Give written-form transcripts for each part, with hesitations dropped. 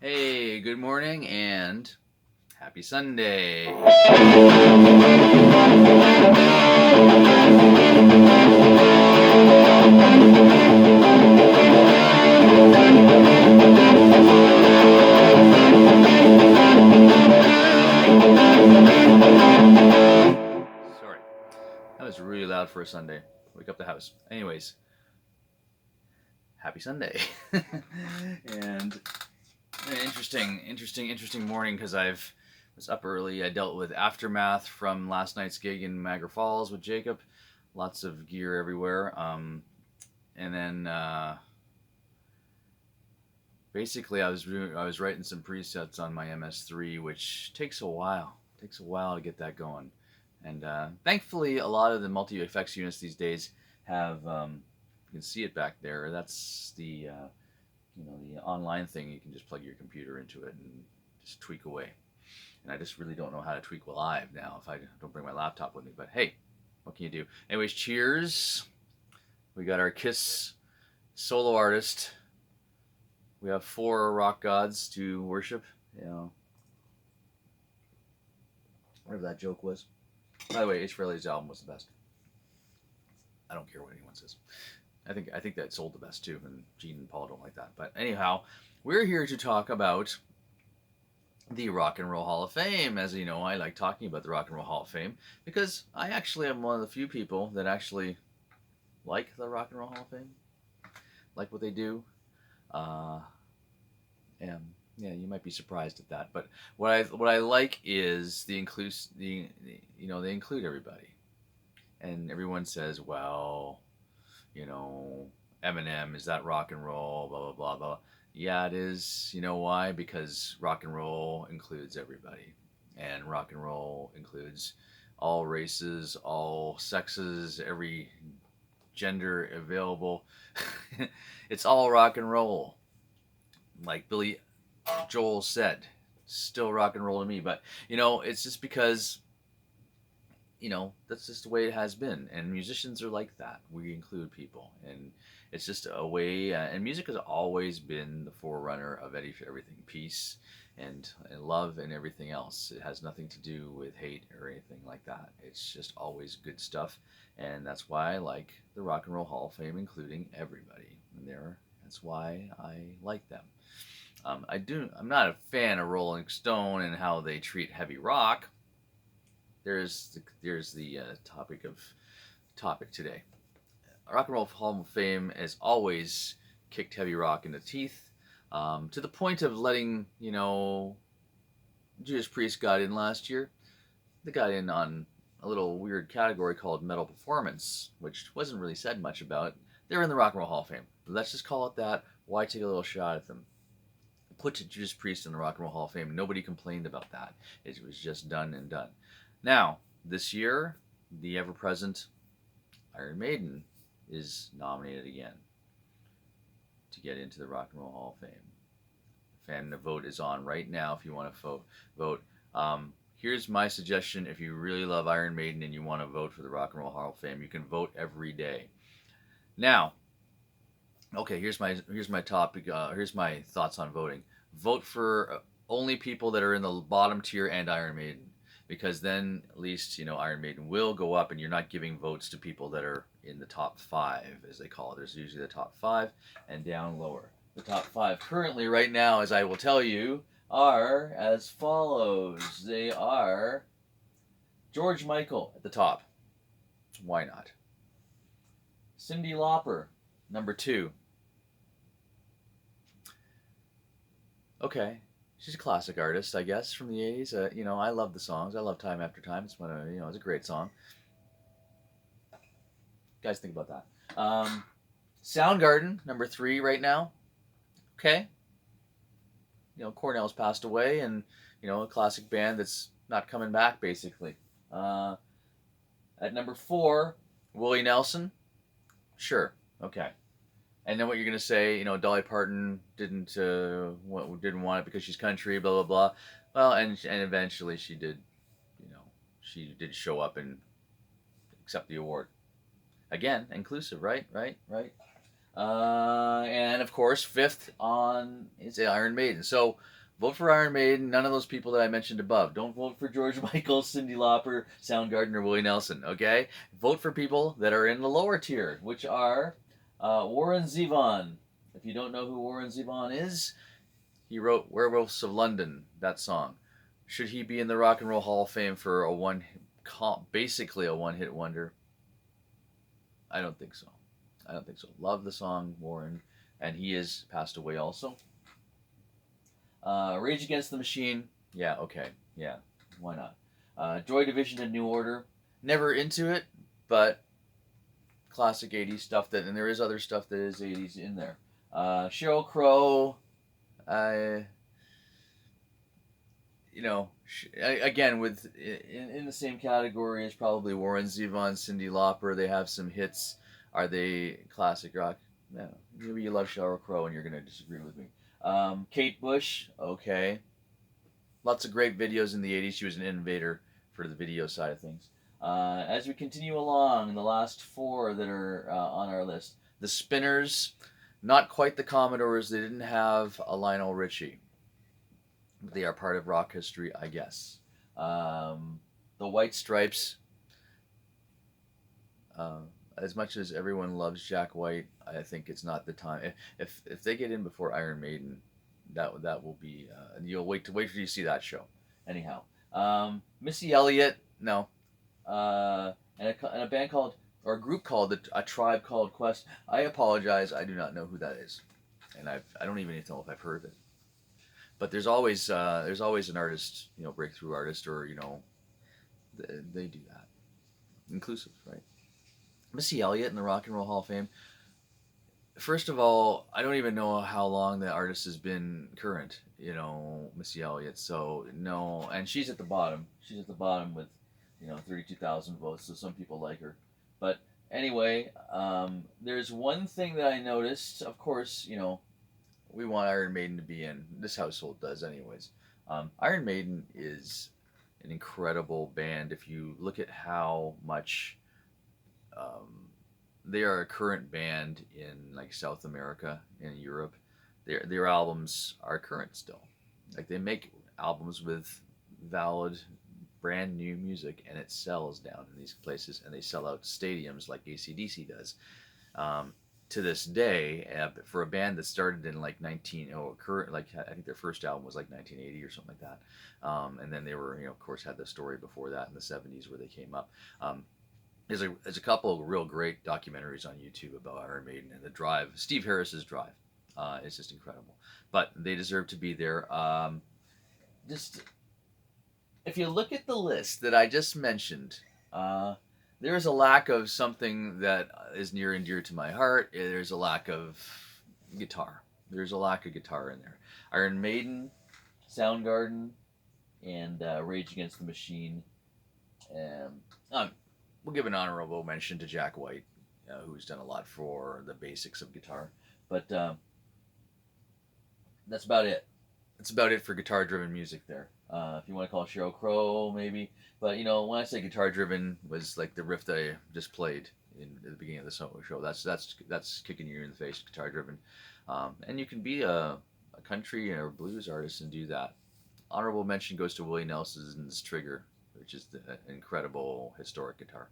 Hey, good morning and happy Sunday. Sorry, that was really loud for a Sunday. Wake up the house. Anyways, happy Sunday. And an interesting morning because I've was up early. I dealt with aftermath from last night's gig in Niagara Falls with Jacob. Lots of gear everywhere. And then basically I was writing some presets on my MS3, which takes a while. Takes a while to get that going. And thankfully, a lot of the multi effects units these days have you can see it back there. That's the the online thing. You can just plug your computer into it and just tweak away. And I just really don't know how to tweak live now if I don't bring my laptop with me. But hey, what can you do? Anyways, cheers. We got our Kiss solo artist. We have 4 rock gods to worship. Whatever that joke was. By the way, Ace Frehley's album was the best. I don't care what anyone says. I think that sold the best too, and Gene and Paul don't like that. But anyhow, we're here to talk about the Rock and Roll Hall of Fame. As you know, I like talking about the Rock and Roll Hall of Fame because I actually am one of the few people that actually like the Rock and Roll Hall of Fame, like what they do. And yeah, you might be surprised at that. But what I like is they include everybody, and everyone says, well, Eminem, is that rock and roll? Blah blah blah blah. Yeah, it is. You know why? Because rock and roll includes everybody, and rock and roll includes all races, all sexes, every gender available. It's all rock and roll. Like Billy Joel said, still rock and roll to me. But it's just because that's just the way it has been, and musicians are like that. We include people, and it's just a way. And music has always been the forerunner of everything, peace and love and everything else. It has nothing to do with hate or anything like that. It's just always good stuff, and that's why I like the Rock and Roll Hall of Fame, including everybody. And that's why I like them. I'm not a fan of Rolling Stone and how they treat heavy rock. There's the topic today. Rock and Roll Hall of Fame has always kicked heavy rock in the teeth, to the point of letting Judas Priest got in last year. They got in on a little weird category called metal performance, which wasn't really said much about. They're in the Rock and Roll Hall of Fame. Let's just call it that. Why take a little shot at them? Put Judas Priest in the Rock and Roll Hall of Fame. Nobody complained about that. It was just done and done. Now, this year, the ever-present Iron Maiden is nominated again to get into the Rock and Roll Hall of Fame. And the vote is on right now if you want to vote. Here's my suggestion. If you really love Iron Maiden and you want to vote for the Rock and Roll Hall of Fame, you can vote every day. Now, okay, here's my topic. Here's my thoughts on voting. Vote for only people that are in the bottom tier and Iron Maiden, because then at least Iron Maiden will go up, and you're not giving votes to people that are in the top 5, as they call it. There's usually the top 5 and down lower. The top 5 currently, right now, as I will tell you, are as follows. They are George Michael at the top. Why not? Cyndi Lauper, number 2. Okay, she's a classic artist, I guess, from the 80s. I love the songs. I love Time After Time. It's it's a great song. Guys, think about that. Soundgarden, number 3 right now. Okay. Cornell's passed away, and a classic band that's not coming back, basically. At number 4, Willie Nelson. Sure. Okay. And then what you're gonna say? Dolly Parton didn't want it because she's country. Blah blah blah. Well, and eventually she did. She did show up and accept the award. Again, inclusive, right? And of course, fifth on is Iron Maiden. So vote for Iron Maiden. None of those people that I mentioned above. Don't vote for George Michael, Cyndi Lauper, Soundgarden, or Willie Nelson. Okay, vote for people that are in the lower tier, which are Warren Zevon. If you don't know who Warren Zevon is, he wrote "Werewolves of London." That song. Should he be in the Rock and Roll Hall of Fame for basically a one-hit wonder? I don't think so. I don't think so. Love the song, Warren, and he is passed away also. Rage Against the Machine, yeah, okay, yeah, why not? Joy Division and New Order, never into it, but classic '80s stuff. And there is other stuff that is '80s in there. Sheryl Crow, I, again in the same category as probably Warren Zevon, Cyndi Lauper. They have some hits. Are they classic rock? No. Maybe you love Sheryl Crow and you're going to disagree with me. Kate Bush, okay. Lots of great videos in the '80s. She was an innovator for the video side of things. As we continue along, the last four that are on our list, the Spinners, not quite the Commodores. They didn't have a Lionel Richie. They are part of rock history, I guess. The White Stripes. As much as everyone loves Jack White, I think it's not the time. If they get in before Iron Maiden, that will be. You'll wait till you see that show. Anyhow, Missy Elliott, no, and a band called or a group called a Tribe Called Quest. I apologize, I do not know who that is, and I don't even know if I've heard of it. But there's always an artist, breakthrough artist, or they do that. Inclusive, right? Missy Elliott in the Rock and Roll Hall of Fame. First of all, I don't even know how long the artist has been current, Missy Elliott. So no, and she's at the bottom. She's at the bottom with, 32,000 votes. So some people like her, but anyway, there's one thing that I noticed. Of course, we want Iron Maiden to be in. This household does, anyways. Iron Maiden is an incredible band. If you look at how much they are a current band in like South America and Europe, their albums are current still. Like they make albums with valid, brand new music, and it sells down in these places, and they sell out stadiums like AC/DC does. To this day, for a band that started in like current, like I think their first album was like 1980 or something like that, and then they were, of course, had the story before that in the '70s where they came up. There's a couple of real great documentaries on YouTube about Iron Maiden and the Drive. Steve Harris's Drive is just incredible, but they deserve to be there. Just if you look at the list that I just mentioned, there is a lack of something that is near and dear to my heart. There's a lack of guitar. There's a lack of guitar in there. Iron Maiden, Soundgarden, and Rage Against the Machine. We'll give an honorable mention to Jack White, who's done a lot for the basics of guitar. But that's about it. That's about it for guitar-driven music there. If you want to call Sheryl Crow, maybe. But, when I say guitar-driven, was like the riff that I just played at the beginning of the show. That's kicking you in the face, guitar-driven. And you can be a country or blues artist and do that. Honorable mention goes to Willie Nelson's Trigger, which is the incredible historic guitar.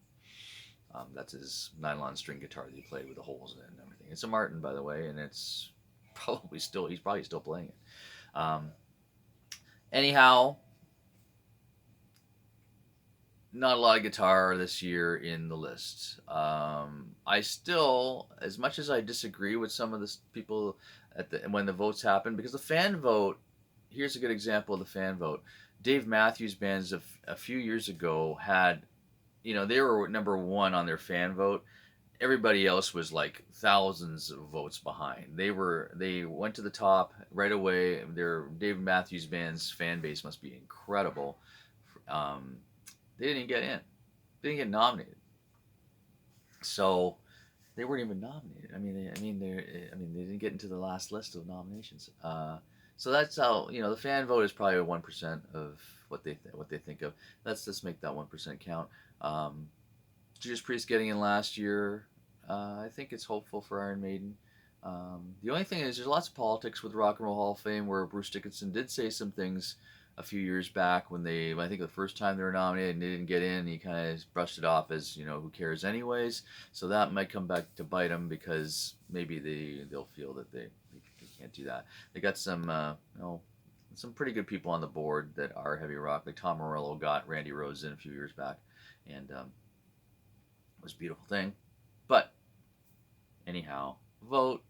That's his nylon string guitar that he played with the holes in it and everything. It's a Martin, by the way, and he's probably still playing it. Anyhow, not a lot of guitar this year in the list. I still, as much as I disagree with some of the people when the votes happen, because the fan vote, here's a good example of the fan vote. Dave Matthews Band's a few years ago had, they were number one on their fan vote. Everybody else was like thousands of votes behind. They went to the top right away. Their Dave Matthews Band's fan base must be incredible. They didn't get in. They didn't get nominated. So they weren't even nominated. They didn't get into the last list of nominations. So that's how the fan vote is probably 1% of what they think of. Let's make that 1% count. Judas Priest getting in last year. I think it's hopeful for Iron Maiden. The only thing is, there's lots of politics with Rock and Roll Hall of Fame, where Bruce Dickinson did say some things a few years back when I think the first time they were nominated and they didn't get in, he kind of brushed it off as, who cares anyways. So that might come back to bite them, because maybe they'll feel that they can't do that. They got some pretty good people on the board that are heavy rock. Like Tom Morello got Randy Rhoads in a few years back, and it was a beautiful thing. But anyhow, vote.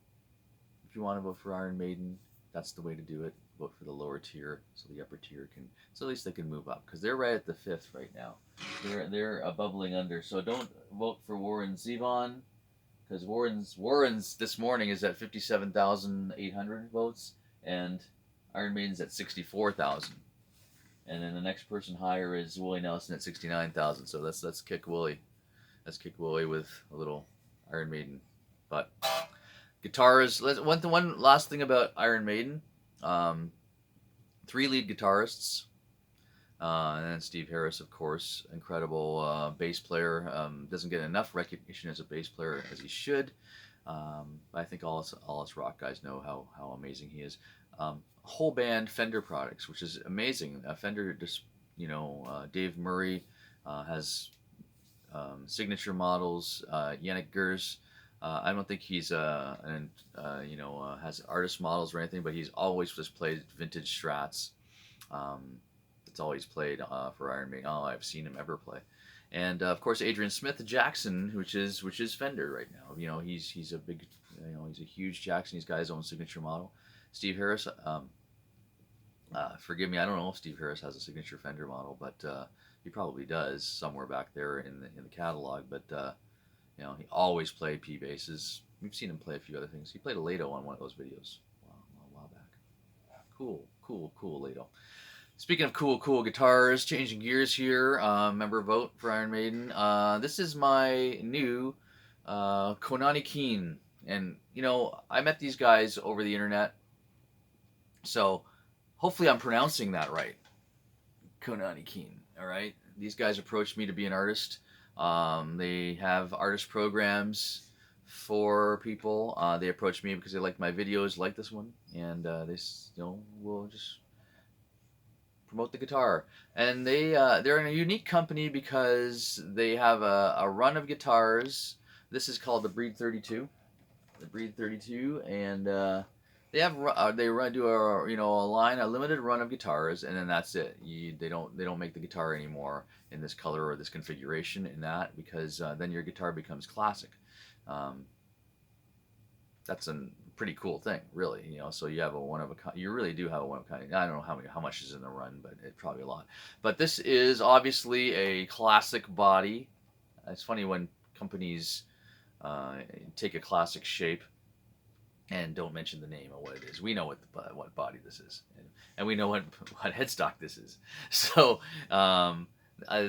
If you want to vote for Iron Maiden, that's the way to do it. Vote for the lower tier, so the upper tier can, so at least they can move up, because they're right at the fifth right now. They're bubbling under. So don't vote for Warren Zevon, because Warren's this morning is at 57,800 votes, and Iron Maiden's at 64,000. And then the next person higher is Willie Nelson at 69,000. So let's kick Willie. Let's kick Willie with a little Iron Maiden. But guitars. One last thing about Iron Maiden. 3 lead guitarists, and then Steve Harris, of course, incredible bass player. Doesn't get enough recognition as a bass player as he should. I think all us rock guys know how amazing he is. Whole band Fender products, which is amazing. Fender just, Dave Murray has signature models. Yannick Gers. I don't think he's has artist models or anything, but he's always just played vintage Strats. That's all he's played for Iron Maiden. All I've seen him ever play. And of course, Adrian Smith Jackson, which is Fender right now. He's a big, he's a huge Jackson. He's got his own signature model. Steve Harris, forgive me, I don't know if Steve Harris has a signature Fender model, but he probably does somewhere back there in the catalog. But he always played P basses. We've seen him play a few other things. He played a Lato on one of those videos a while back. Cool Lato. Speaking of cool guitars, changing gears here. Member vote for Iron Maiden. This is my new Konani Keen, and I met these guys over the internet, so hopefully I'm pronouncing that right. Konani Keen. All right. These guys approached me to be an artist. They have artist programs for people. They approached me because they liked my videos, like this one, and they will just promote the guitar. And they're in a unique company because they have a run of guitars. This is called the Breed 32. The Breed 32, and they do a limited run of guitars, and then that's it. They don't make the guitar anymore in this color or this configuration in that, because then your guitar becomes classic. That's a pretty cool thing, really. So you have you really do have a one of a kind. I don't know how much is in the run, but it's probably a lot. But this is obviously a classic body. It's funny when companies take a classic shape and don't mention the name of what it is. We know what body this is, and we know what headstock this is. So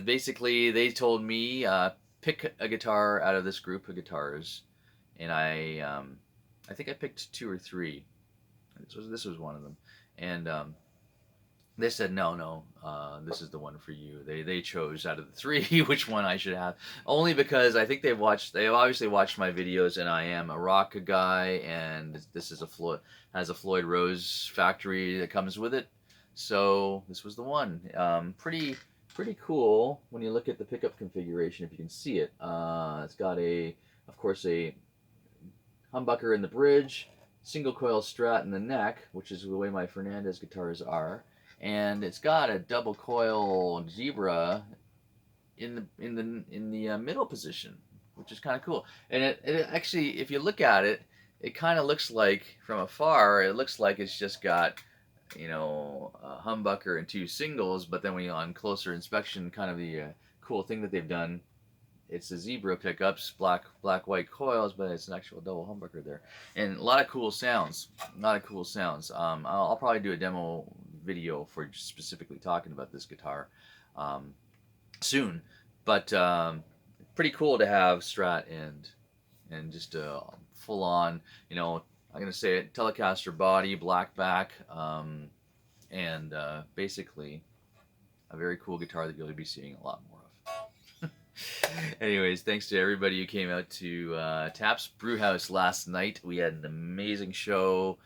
basically, they told me pick a guitar out of this group of guitars, and I think I picked 2 or 3. This was one of them, and they said no, this is the one for you. They chose out of the 3 which one I should have, only because I think they've obviously watched my videos, and I am a rock guy, and this is has a Floyd Rose factory that comes with it, so this was the one. Pretty cool when you look at the pickup configuration, if you can see it. It's got of course a humbucker in the bridge, single coil Strat in the neck, which is the way my Fernandez guitars are. And it's got a double coil Zebra in the middle position, which is kind of cool. And it actually, if you look at it, it kind of looks like, from afar, it looks like it's just got a humbucker and 2 singles. But then on closer inspection, kind of the cool thing that they've done, it's the Zebra pickups, black white coils, but it's an actual double humbucker there, and a lot of cool sounds. I'll probably do a demo video for specifically talking about this guitar soon, but pretty cool to have Strat and just a full on, I'm gonna say it, Telecaster body, black back, and basically a very cool guitar that you'll be seeing a lot more of. Anyways, thanks to everybody who came out to Taps Brewhouse last night. We had an amazing show.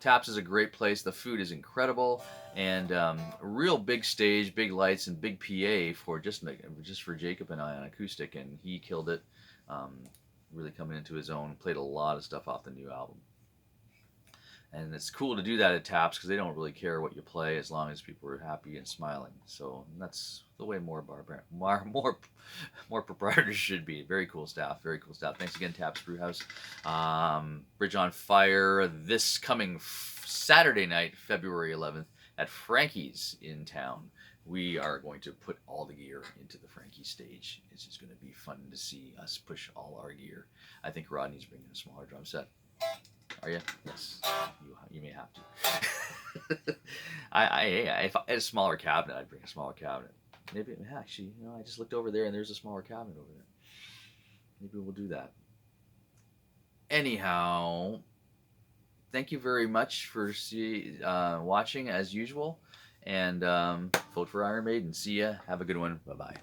Taps is a great place. The food is incredible, and a real big stage, big lights, and big PA for just for Jacob and I on acoustic, and he killed it. Um, really coming into his own. Played a lot of stuff off the new album. And it's cool to do that at Taps because they don't really care what you play as long as people are happy and smiling. So that's the way more proprietors should be. Very cool staff. Very cool staff. Thanks again, Taps Brewhouse. Bridge on Fire this coming Saturday night, February 11th, at Frankie's in town. We are going to put all the gear into the Frankie stage. It's just going to be fun to see us push all our gear. I think Rodney's bringing a smaller drum set. Are you? Yes. You may have to. If I had a smaller cabinet, I'd bring a smaller cabinet. Maybe, actually, I just looked over there and there's a smaller cabinet over there. Maybe we'll do that. Anyhow, thank you very much for watching as usual. And vote for Iron Maiden. See ya. Have a good one. Bye-bye.